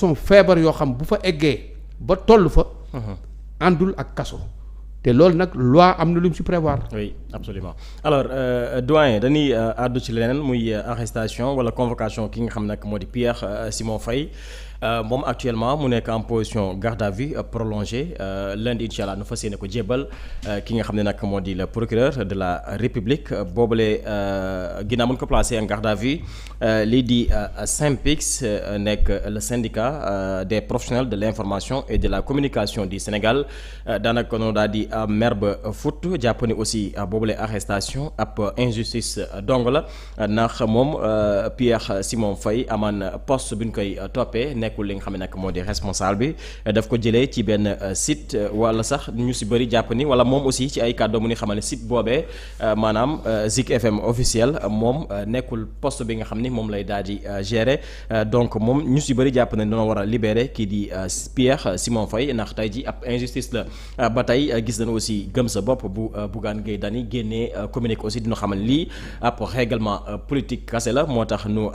son feebar yoo xam bu fa eggee ba toll fa. àndul ak kaso. te loolu nag loi am na lu mu ci prévoir. oui absolument alors doyen dañuy àddu ci leneen muy arrestation wala convocation ki nga xam nag moo di Pierre Simon Faye moom actuellement mu nekk en position garde à vue prolongée lundi incha allah nu fas yéene ko jébbal ki nga xam ne nag moo di le procureur de la République boobule ginnaaw mu ko placé en garde à vue lii di SYNPICS nekk le syndicat des professionnels de l'information et de la communication du Sénégal daanaka noonu daal di mer ba fut jàpp ni aussi boobule arrestation ab injustice dong la ndax moom Pierre Simon Faye amaan poste bi ñu koy toppee nekkul li nga xam ne nag moo di responsable bi daf ko jëlee ci benn site wala sax ñu si bëri jàpp ni wala moom aussi ci ay kàddu mu ni xamal ne site boobee maanaam Zik FM officiel moom nekkul poste bi nga xam ni moom lay daal di gérer donc moom ñu si bëri jàpp ne dañoo war a libérer kii di Pierre Simon Faye ndax tey ji ab injustice la ba tey gis nañu aussi gëm sa bopp bu Bougane Gueye Dany génnee communiqué aussi dina xamal lii ab règlement politique kase la moo tax nu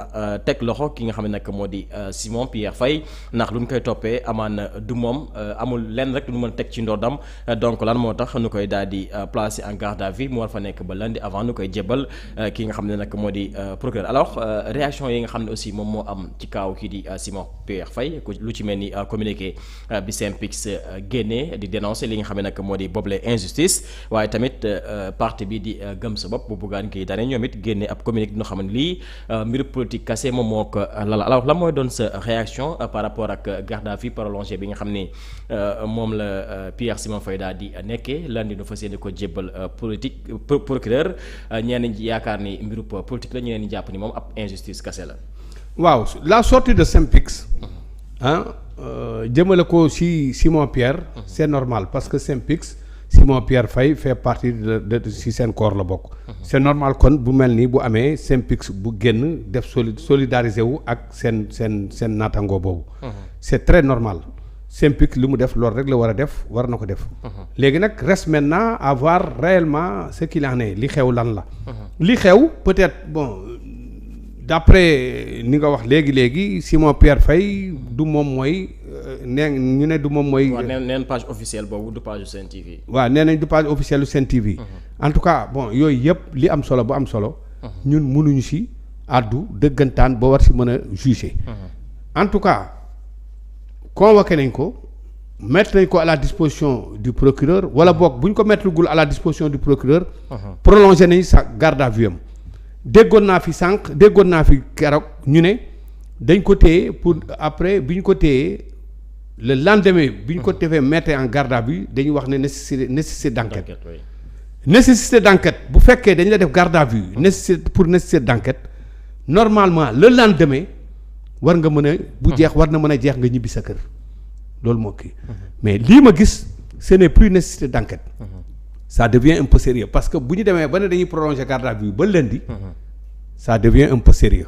teg loxo ki nga xam ne nag moo di Simon Pierre Faye ndax lu ñu koy toppee amaan du moom amul lenn rek lu ñu mën teg ci ndoddam donc lan moo tax nu koy daal di placer en garde à vue mu war fa nekk ba lundi avant nu koy jébbal ki nga xam ne nag moo di procureur alors réaction yi nga xam ne aussi moom moo am ci kaaw kii di Simon Pierre Faye lu ci mel ni communiqué bi SYNPICS génnee di dénoncer li nga xam ne nag moo di boobule injustice waaye tamit parti bi di gëm sa bopp bu Bougane Gueye Dany ñoom it génne ab communiqué dina xam ne lii mbiru politique kase moom moo ko lal alors lan mooy doon sa réaction par rapport ak garde à vue prolongée bi nga xam ni moom la Pierre Simon Faye daal di nekkee lundi nu fas yéene ko jébbal politique procureur ñenn ñi yaakaar ni mbiru politique la ñeneen ñi jàpp ni moom ab injustice kase la. waaw la sortie de SYNPICS jëmale ko ci Simon Pierre c'est normal parce que SYNPICS Simon Pierre Faye fait partie de ci seen corps la bokk. c'est normal kon bu mel ni bu amee SYNPICS bu génn def solidariser wu ak seen naataango boobu. c'est très normal SYNPICS li mu def loolu rek la war a def war na ko def. léegi nag reste maintenant à voir réellement ce qu'il en est li xew lan la. li xew peut-être bon d'après ni nga wax léegi Simon Pierre Faye du moom mooy. ñu ne du moom mooy. waaw neen page officielle boobu du page Sen TV. waaw nee nañ du page officielle lu Sen TV. en tout cas bon yooyu yëpp li am solo bu am solo. ñun mënuñu ci àddu dëggantaan ba war ci mën a juger. en tout cas convoqué nañ ko mettre nañ ko à la disposition du procureur wala boog bu ñu ko mettre gul à la disposition du procureur. prolongé nañ sa garde à vue am. déggoon naa fi keroog ñu ne dañ ko téye pour après bi ñu ko téyee. le lendemain bi ñu ko defee mettre en garde à vue dañuy wax ne nécessité d'enquête nécessité d'enquête bu fekkee dañu la def garde à vue nécessité d'enquête normalement le lendemain war nga mën a bu jeex war na mën a jeex nga ñibbi sa kër loolu moo kii mais lii ma gis ce n'est plus nécessité d'enquête ça devient un peu sérieux parce que bu ñu demee ba ne dañuy prolonger garde à vue ba lundi ça devient un peu sérieux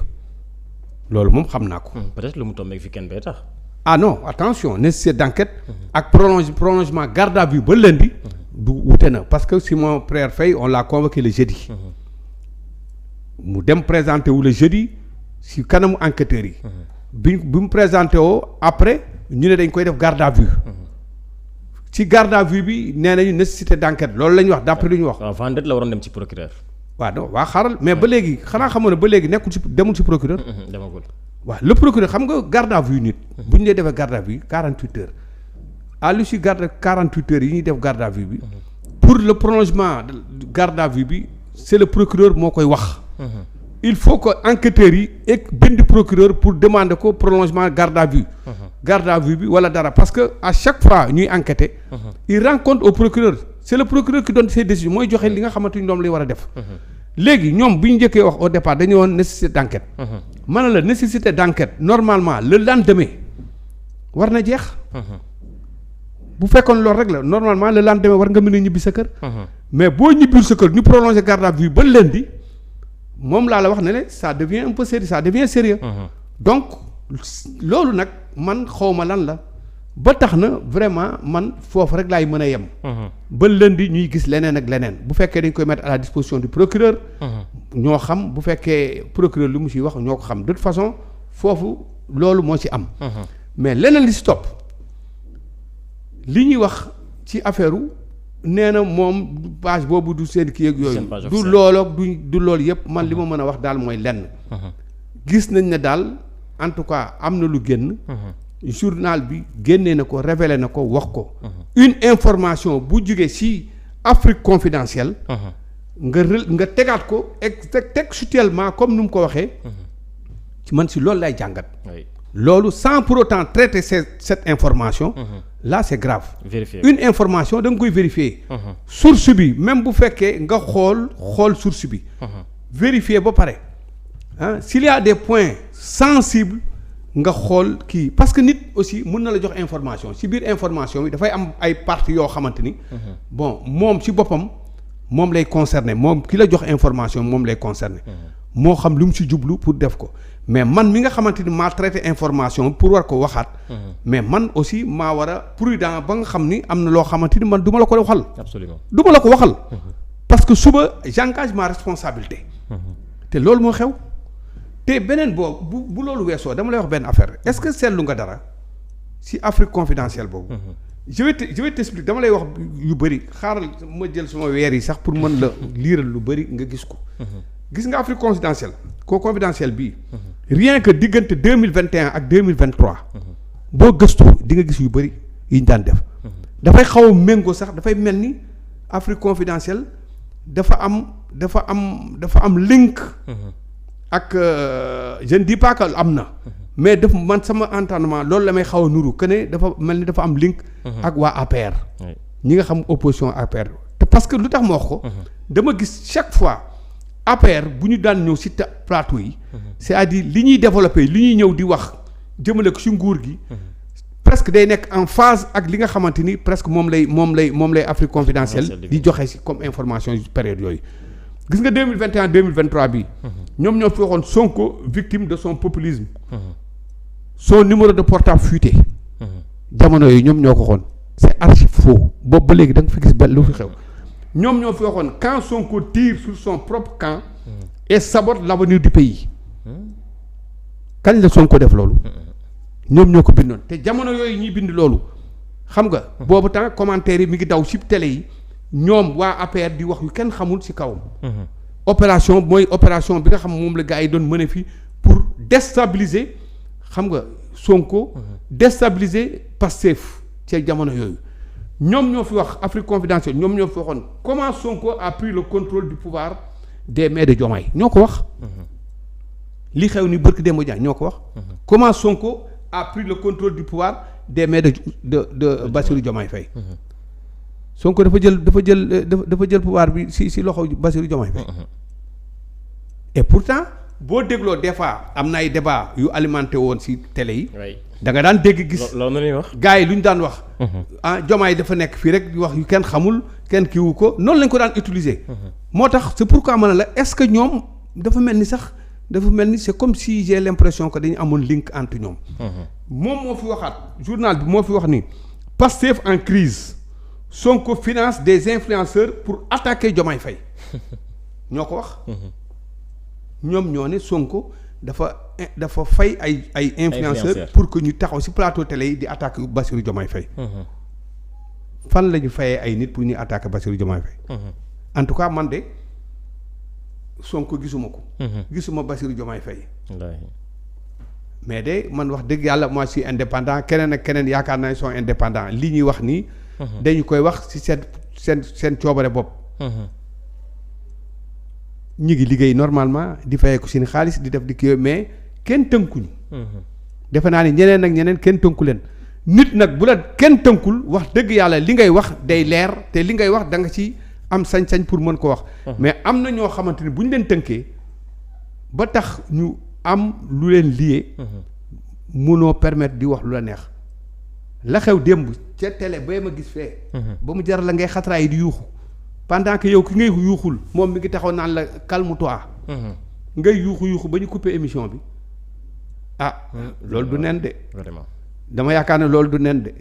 loolu moom xam naa ko peut-être lu mu tombé fi kenn bee tax. ah non attention nécessité d'enquête ak prolongement garde à vue ba lundi du wute na parce que Simon Pierre Faye on l'a convoqué le jeudi mu dem présenté wu le jeudi si kanamu enquêteurs yi bi mu présenté woo après ñu ne dañ koy def garde à vue ci garde à vue bi nee nañu nécessité d'enquête loolu la ñu wax d'après lu ñu wax. waaw vendredi la waroon dem ci procureur. waaw non waa xaaral mais ba léegi xanaa xamoon ne ba léegi nekkul ci demul ci procureur. demagul. waaw le procureur xam nga garde à vue nit bu ñu dee defee garde à vue 48 heures à l'issue garde 48 heures yi ñuy def garde à vue bi pour le prolongement garde à vue bi c'est le procureur moo koy wax il faut que enquêteurs yi ek bind procureur pour demander ko prolongement garde à vue bi wala dara parce que à chaque fois ñuy enquêter il rend compte au procureur c'est le procureur qui donne ses décisions mooy joxe li nga xamante ni ñoom lay war a def léegi ñoom bi ñu njëkkee wax au départ dañu woon nécessité d'enquête ma ne la nécessité d'enquête normalement le lendemain war na jeex bu fekkoon loolu rek la normalement le lendemain war nga mën a ñibbi sa kër mais boo ñibbiwul sa kër ñu prolonger garde à vue ba lundi moom laa la wax ne ne ça devient un peu sérieux ça devient sérieux donc loolu nag man xawma lan la ba tax na vraiment man foofu rek laay mën a yem ba lundi ñuy gis leneen ak leneen bu fekkee dañ koy mettre à la disposition du procureur ñoo xam bu fekkee procureur lu mu ci wax ñoo ko xam de toute façon foofu loolu moo ci am mais leneen li si topp li ñuy wax ci affaire nee na moom page boobu du seen kii ak yooyu du looloog du loolu yëpp man li ma mën a wax daal mooy lenn gis nañ ne daal en tout cas am na lu génn journal bi génnee na ko révélé na ko wax ko une information bu jógee ci Afrique confidentielle nga tegaat ko textuellement comme nu mu ko waxee ci man si loolu lay jàngat loolu sans pour autant traiter cette information là c'est grave vérifier une information da nga koy vérifier source bi même bu fekkee nga xool source bi vérifier ba pare s'il y a des points sensibles nga xool kii parce que nit aussi mën na la jox information ci biir information bi dafay am ay parties yoo xamante ni bon moom ci boppam moom lay concerné moom ki la jox information moom lay concerné moo xam lu mu ci jublu pour def ko mais man mi nga xamante ni maa traité information pour war ko waxaat mais man aussi maa war a prudent ba nga xam ni am na loo xamante ni man du ma la ko waxal absolument du ma la ko waxal parce que suba j'engage ma responsabilité te loolu moo xew te beneen boobu bu loolu weesoo dama lay wax benn affaire est-ce que seetlu nga dara ci Afrique confidentielle boobu je vais t'expliquer dama lay wax yu bëri xaaral ma jël sama weer yi sax pour mën la liiral lu bëri nga gis ko gis nga Afrique confidentielle bii rien que diggante 2021 ak 2023 boo gëstu di nga gis yu bëri yi ñu daan def dafay xaw a méngoo sax dafay mel ni Afrique confidentielle dafa am link ak je ne dis pas que am na mais daf man sama entendement loolu la may xaw a nuru que ne dafa mel ni dafa am link ak waa APR ñi nga xam opposition APR te parce que lu tax ma wax ko dama gis chaque fois APR bu ñu daan ñëw ci plateau yi c'est-à-dire li ñuy développé li ñuy ñëw di wax jëmale ko ci nguur gi presque day nekk en phase ak li nga xamante ni presque moom lay Afrique confidentielle di joxe ci comme information période yooyu gis nga 2021 2023 bi ñoom ñoo fi waxoon Sonko victime de son populisme son numéro de portable fuité jamono yooyu ñoom ñoo ko waxoon c'est archi faux boobu ba léegi da nga fi gis lu fi xew ñoom ñoo fi waxoon quand Sonko tire sur son propre camp et sabote l'avenir du pays kañ la Sonko def loolu ñoom ñoo ko bindoon te jamono yooyu ñuy bind loolu xam nga boobu temps commentaire yi mi ngi daw ci télé yi ñoom waa APR di wax yu kenn xamul ci kawam opération mooy opération bi nga xam moom la gars yi doon mëne fi pour déstabiliser xam nga Sonko déstabiliser Pastef ci jamono yooyu ñoom ñoo fi wax Afrique confidentielle ñoom ñoo fi waxoon comment Sonko a pris le contrôle du pouvoir des mains de Diomaye ñoo ko wax li xew ni bërki Demba Diagne ñoo ko wax comment Sonko a pris le contrôle du pouvoir des mains de Bassirou Diomaye Faye Sonko dafa jël pouvoir bi ci loxo Bassirou Diomaye Faye et pourtant boo dégloo des fois am na ay débat yu alimenté woon ci télé yi da nga daan dégg gis loolu na ñuy wax gars yi lu ñu daan wax Diomaye dafa nekk fii rek di wax yu kenn xamul kenn kiiwu ko noonu lañ ko daan utiliser moo tax c'est pourquoi ma ne la est-ce que ñoom dafa mel ni c'est comme si j'ai l'impression que dañu amoon link entre ñoom moom moo fi waxaat journal bi moo fi wax ni Pastef en crise Sonko finance des influenceurs pour attaquer Diomaye Faye ñoo ko wax ñoom ñoo ne Sonko dafa fay ay influenceurs pour que ñu taxaw ci plateau télé yi di attaquer Bassirou Diomaye Faye fan la ñu fayee ay nit pour ñuy attaquer Bassirou Diomaye Faye en tout cas man de Sonko gisuma ko gisuma Bassirou Diomaye Faye mais de man wax dëgg yàlla moi je suis indépendant keneen ak keneen yaakaar naa ne sont indépendants li ñuy wax nii dañu koy wax ci seen coobare bopp ñi ngi liggéey normalement di fayee ko seen xaalis di def di kii mais kenn tënkuñu defe naa ni ñeneen ak ñeneen kenn tënku leen nit nag bu la kenn tënkul wax dëgg yàlla li ngay wax day leer te li ngay wax da nga ci am sañ-sañ pour mën ko wax mais am na ñoo xamante ni bu ñu leen tënkee ba tax ñu am lu leen lié mënoo permettre di wax lu la neex la xew démb ca télé ba ma gis fee ba mu jaral la ngay xatraay yi di yuuxu pendant que yow ki ngay yuuxul moom mi ngi taxaw naan la calme-toi ngay yuuxu ba ñu couper émission bi loolu du nen de vraiment dama yaakaar ne loolu du nen de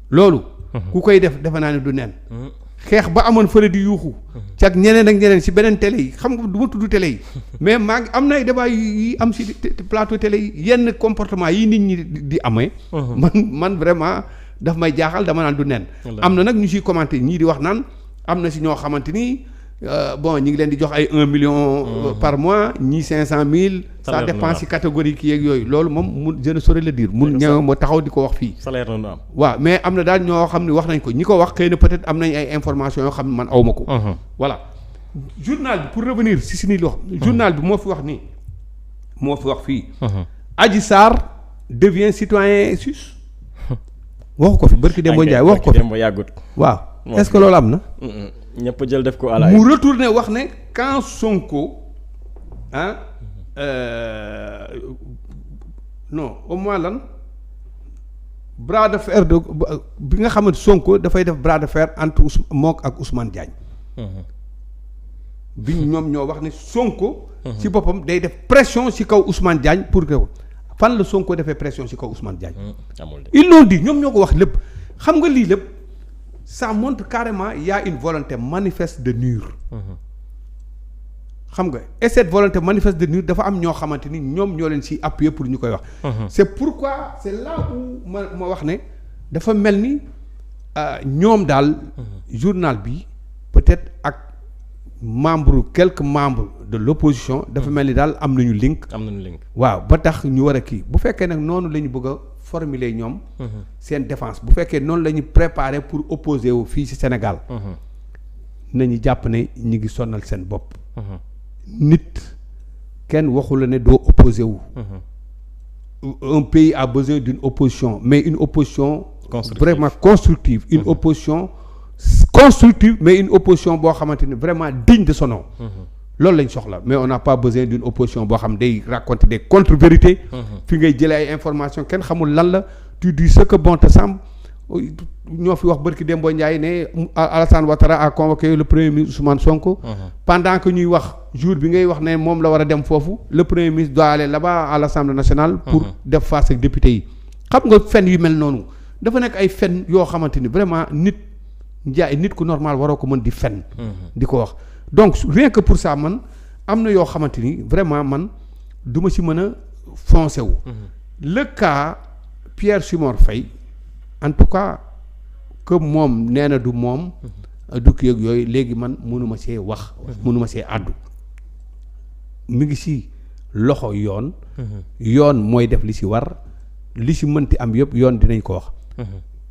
loolu ku koy def defe naa ne du nen xeex ba amoon fële di yuuxu. ci ak ñeneen ak ñeneen si beneen télé yi xam nga du ma tudd télé yi. mais maa ngi am na ay débat yi am si plateau télé yi yenn comportement yi nit ñi di amee. man vraiment daf may jaaxal dama naan du nen. am na nag ñu siy commenté ñii di wax naan am na si ñoo xamante ni bon ñi ngi leen di jox ay 1 million. par mois ñii 500 000. ça dépend si catégorie kii yeeg yooyu loolu moom mun je ne saurais le dire. mun ñëw ma taxaw di ko wax fii. salaire la am. waaw mais am na daal ñoo xam ne wax nañ ko ñi ko wax xëy na peut-être am nañ ay informations yoo xam ne man aw ma ko. voilà journal bi pour revenir si suñuy wax. journal bi moo fi wax nii moo fi wax fii. Adji Sarr devient citoyen suisse. waxu ko fi barki Demba Ndiaye waxu ko fi yàggut. waaw est-ce que loolu am na. ñëpp jël def ko à la mu retourné wax ne quand Sonko non au moins lan bras de fer bi nga xamante Sonko dafay def bras de fer entre mook ak Ousmane Diagne. bi ñoom ñoo wax ne Sonko. ci boppam day def pression ci kaw Ousmane Diagne pour que fan la Sonko defee pression ci kaw Ousmane Diagne. ils l'ont dit ñoom ñoo ko wax lépp xam nga lii lépp. ça montre carrément il y a une volonté manifeste de nuire. xam nga et cette volonté manifeste de nuire dafa am ñoo xamante ni ñoom ñoo leen ci appuyer pour ñu koy wax. c'est pourquoi c'est là où ma wax ne dafa mel ni ñoom daal. journal bi peut-être ak quelques membres de l'opposition dafa mel ni daal am nañu link. waaw ba tax ñu war a kii bu fekkee nag noonu la ñu bëgg a formuler ñoom. seen défense bu fekkee noonu la ñu préparer pour opposer wu fii ci Sénégal. nañu jàpp ne ñi ngi sonnal seen bopp. nit kenn waxu la ne doo opposé wu. un pays a besoin d'une opposition mais une opposition. vraiment constructive une opposition constructive mais une opposition boo xamante ni vraiment digne de son nom. loolu lañ soxla mais on n'a pas besoin d'une opposition boo xam day raconter des contre-vérités. fi ngay jëlee ay informations kenn xamul lan la tu dis ce que bon te semble. ñoo fi wax barki Dembo Ndiaye ne Alassane Ouattara a convoqué le premier ministre Ousmane Sonko. pendant que ñuy wax jour bi ngay wax ne moom la war a dem foofu le premier ministre doit aller là-bas à l'Assemblée nationale. pour def face ak député yi. xam nga fen yu mel noonu dafa nekk ay fen yoo xamante ni vraiment nit ku normal waroo ko mën di fen. di ko wax donc rien que pour ça man am na yoo xamante ni vraiment man du ma ci mën a foncé wu. le cas Pierre Simor Faye. en tout cas que moom nee na du moom du kii ak yooyu léegi man mënuma see wax mënuma see àddu mi ngi ci loxo yoon mooy def li ci war li ci mënti am yëpp yoon dinañ ko wax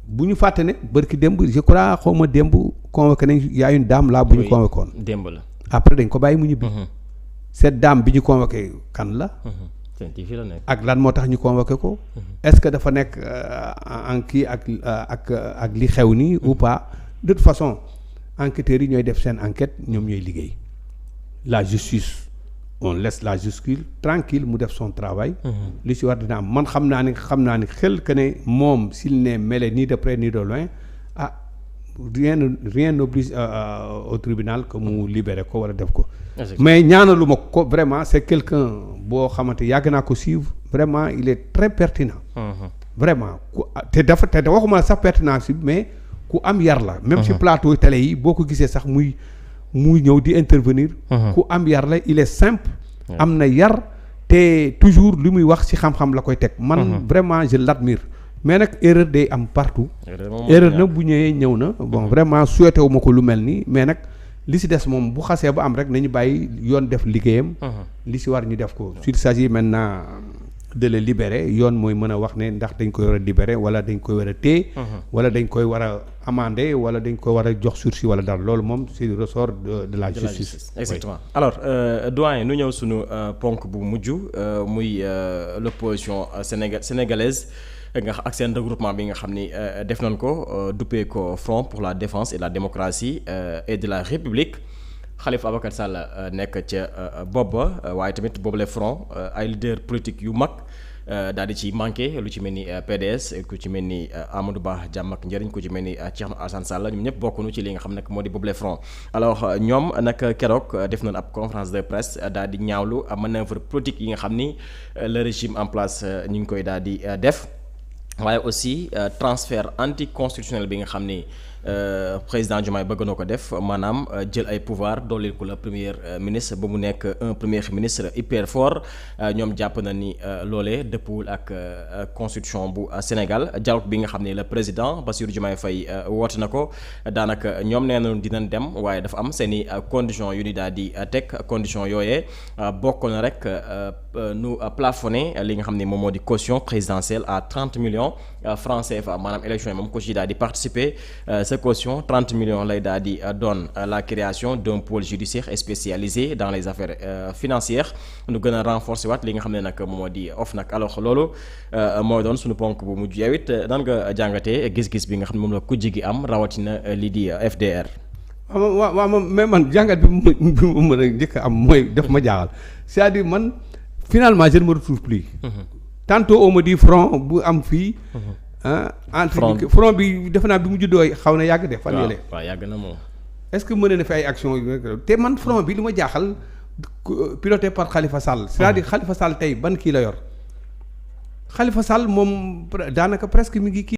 bu ñu fàtte ne barki démb je crois xaw ma démb convoqué nañ yaa une dame là bu ñu convoqué woon démb la après dañ ko bàyyi mu ñibbi cette dame bi ñu convoqué kan la ak lan moo tax ñu convoqué ko est-ce que dafa nekk en kii ak li xew nii ou pas de toute façon enquêteurs yi ñooy def seen enquête ñoom ñooy liggéey la justice on laisse la justice tranquille mu def son travail li ci war dina am man xam naa ni xel que ne moom s'il n'est mêlé ni de près ni de loin rien n'oblige au tribunal que mu libéré ko wala def ko mais ñaanaluma ko vraiment c'est quelqu'un boo xamante yàgg naa ko suivre vraiment il est très pertinent vraiment te waxuma la sax pertinence bi mais ku am yar la même ci plateau télé yi boo ko gisee sax muy ñëw di intervenir ku am yar la il est simple am na yar te toujours li muy wax ci xam-xam la koy teg man vraiment je l'admire mais nag erreur day am partout erreur nag bu ñëwee ñëw na bon vraiment souhaité wu ma ko lu mel nii mais nag li ci des moom bu xasee ba am rek nañu bàyyi yoon def liggéeyam li ci war ñu def ko s'il s'agit maintenant de le libérer yoon mooy mën a wax ne ndax dañ koy war a libérer wala dañ koy war a téye wala dañ koy war a amender wala dañ koy war a jox sursis wala dara loolu moom c'est le ressort de la justice exactement alors doyen nu ñëw suñu ponk bu mujj muy l'opposition sénégalaise nga ak seen regroupement bi nga xam ni def nañ ko duppee ko Front pour la défense et la démocratie et de la République Khalifa Ababacar Sall nekk ca bopp ba waaye tamit boobule front ay leader politique yu mag daal di ci manqué lu ci mel ni PDS ku ci mel ni Amadou Ba jàmm ak njëriñ ku ci mel ni Thierno Alassane Sall ñoom ñëpp bokkuñu ci li nga xam nag moo di boobule front alors ñoom nag keroog def nañ ab conférence de presse daal di ñaawlu manœuvre politique yi nga xam ni le régime en place ñu ngi koy daal di def waaye aussi transfert anticonstitutionnel bi nga xam ni président Diomaye bëgg na ko def maanaam jël ay pouvoir dooleel ko la premier ministre ba mu nekk un premier ministre hyper fort ñoom jàpp na ni loolee dëppwul ak constitution bu Sénégal. dialogue bi nga xam ne le président Bassirou Diomaye Faye woote na ko daanaka ñoom nee nañu dinañ dem waaye dafa am seen i conditions yu ni daal di teg conditions yooyee bokk na rek nu plafonné li nga xam ne moom moo di caution présidentielle à 30 millions francs CFA maanaam élection yi moom ko ci daal di participer sa caution 30 millions lay daal di doon la création d'un pôle judiciaire spécialisé dans les affaires financières nu gën a renforcer waat li nga xam ne nag moom moo di OFNAC. alors loolu mooy doon suñu ponk bu mujj yow it nan nga jàngatee gis-gis bi nga xam ne moom la kujje gi am rawatina lii di FDR. waaw mais man jàngat bi mu mën a njëkk am mooy def ma jaaxal c'est-à-dire man finalement je ne me retrouve plus. tantôt on me dit front bu am fii. entre front bi defe naa bi mu juddoo xaw na yàgg de. fan yële waaw yàgg na moom. est-ce que mën na fi ay actions te man front bi li ma jaaxal piloté par Khalifa Sall. c'est-à-dire Khalifa Sall tey ban kii la yor Khalifa Sall moom daanaka presque mi ngi kii.